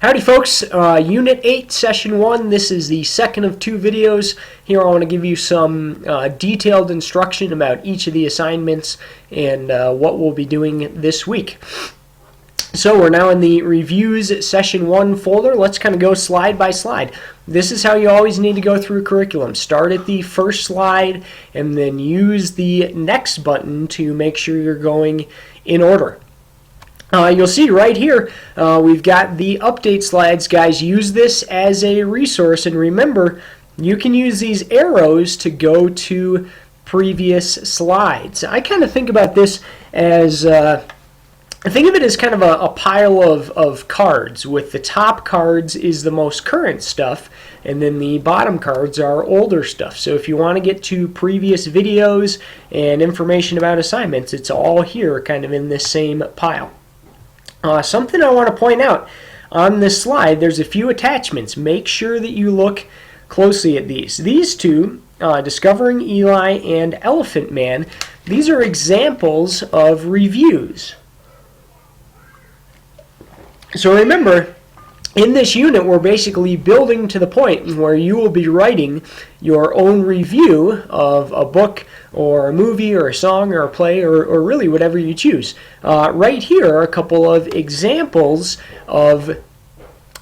Howdy folks, Unit 8, Session 1. This is the second of two videos. Here I want to give you some detailed instruction about each of the assignments and what we'll be doing this week. So we're now in the Reviews Session 1 folder. Let's kind of go slide by slide. This is how you always need to go through curriculum. Start at the first slide and then use the next button to make sure you're going in order. You'll see right here we've got the update slides. Guys, use this as a resource, and remember you can use these arrows to go to previous slides. I kind of think about this as think of it as kind of a pile of cards, with the top cards is the most current stuff and then the bottom cards are older stuff. So if you want to get to previous videos and information about assignments, it's all here kind of in this same pile. Something I want to point out on this slide, there's a few attachments. Make sure that you look closely at these. These two, Discovering Eli and Elephant Man, these are examples of reviews. So remember, in this unit, we're basically building to the point where you will be writing your own review of a book or a movie or a song or a play or really whatever you choose. Right here are a couple of examples of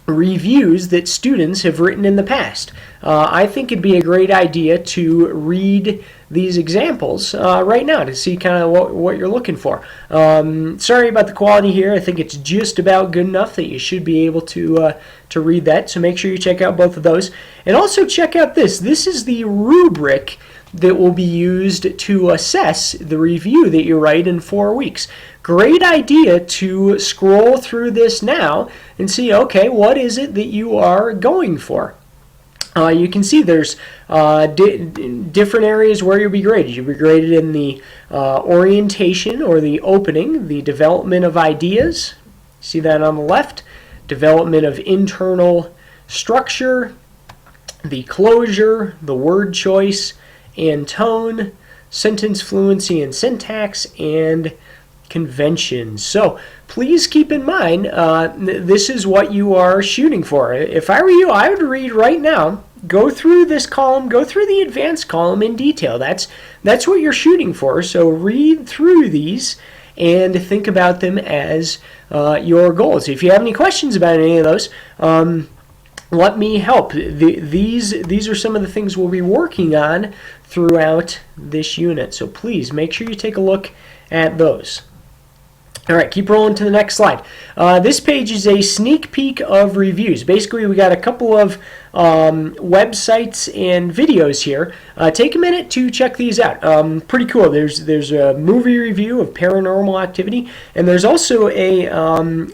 reviews that students have written in the past. I think it'd be a great idea to read these examples right now to see kind of what you're looking for. Sorry about the quality here. I think it's just about good enough that you should be able to read that. So make sure you check out both of those. And also check out this. This is the rubric that will be used to assess the review that you write in 4 weeks. Great idea to scroll through this now and see, okay, what is it that you are going for? You can see there's different areas where you'll be graded. You'll be graded in the orientation or the opening, the development of ideas. See that on the left? Development of internal structure, the closure, the word choice and tone, sentence fluency and syntax, and conventions. So please keep in mind this is what you are shooting for. If I were you, I would read right now, go through this column, go through the advanced column in detail. That's what you're shooting for. So read through these and think about them as your goals. If you have any questions about any of those, let me help. These are some of the things we'll be working on throughout this unit. So please make sure you take a look at those. All right, keep rolling to the next slide. This page is a sneak peek of reviews. Basically, we got a couple of websites and videos here. Take a minute to check these out. Pretty cool. There's a movie review of Paranormal Activity, and there's also a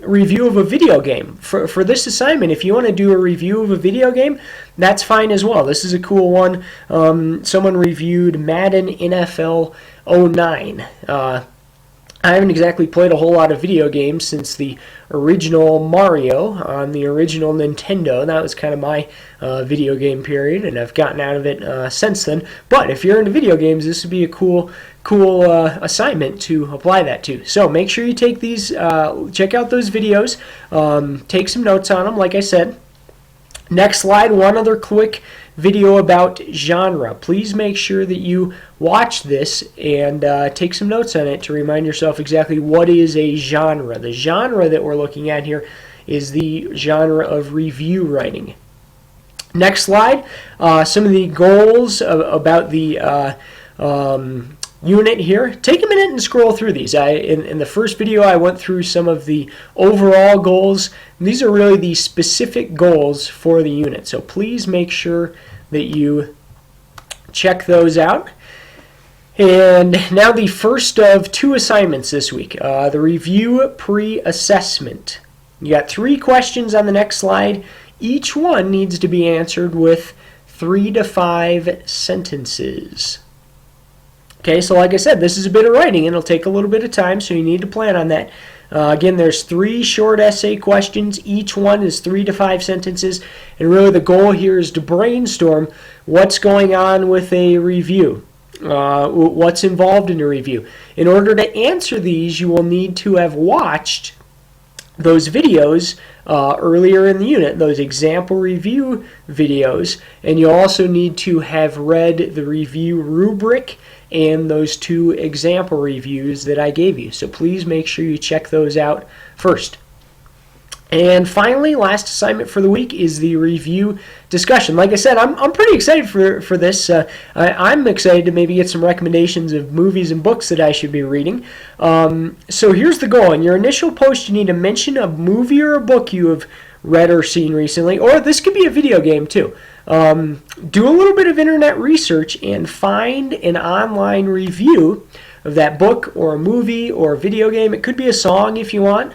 review of a video game. For this assignment, if you want to do a review of a video game, that's fine as well. This is a cool one. Someone reviewed Madden NFL 09. I haven't exactly played a whole lot of video games since the original Mario on the original Nintendo. That was kind of my video game period, and I've gotten out of it since then. But if you're into video games, this would be a cool assignment to apply that to. So make sure you take these, check out those videos, take some notes on them, like I said. Next slide, one other quick video about genre. Please make sure that you watch this and take some notes on it to remind yourself exactly what is a genre. The genre that we're looking at here is the genre of review writing. Next slide, some of the goals about the unit here. Take a minute and scroll through these. In the first video, I went through some of the overall goals. These are really the specific goals for the unit. So please make sure that you check those out. And now the first of two assignments this week, the review pre-assessment. You got 3 questions on the next slide. Each one needs to be answered with 3 to 5 sentences. Okay, so like I said, this is a bit of writing, and it'll take a little bit of time, so you need to plan on that. Again, there's 3 short essay questions. Each one is 3 to 5 sentences, and really the goal here is to brainstorm what's going on with a review, what's involved in a review. In order to answer these, you will need to have watched those videos earlier in the unit, those example review videos, and you also need to have read the review rubric and those 2 example reviews that I gave you. So please make sure you check those out first. And finally, last assignment for the week is the review discussion. Like I said, I'm pretty excited for this. I'm excited to maybe get some recommendations of movies and books that I should be reading. So here's the goal. In your initial post, you need to mention a movie or a book you have read or seen recently, or this could be a video game too. Do a little bit of internet research and find an online review of that book or a movie or a video game. It could be a song if you want.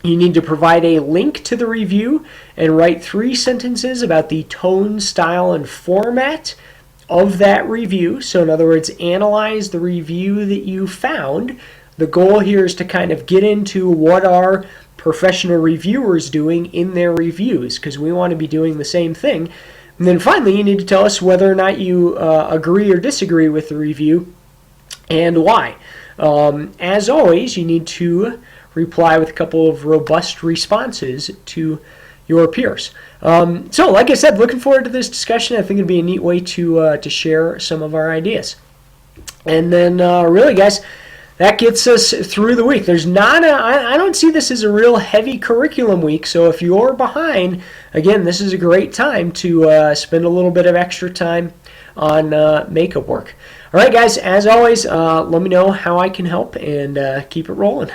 You need to provide a link to the review and write 3 sentences about the tone, style, and format of that review. So in other words, analyze the review that you found. The goal here is to kind of get into what are professional reviewers doing in their reviews, because we want to be doing the same thing. And then finally, you need to tell us whether or not you agree or disagree with the review and why. As always, you need to reply with a couple of robust responses to your peers. So, like I said, looking forward to this discussion. I think it'd be a neat way to share some of our ideas. And then, really, guys, that gets us through the week. There's not I don't see this as a real heavy curriculum week. So if you're behind, again, this is a great time to spend a little bit of extra time on makeup work. All right, guys, as always, let me know how I can help and keep it rolling.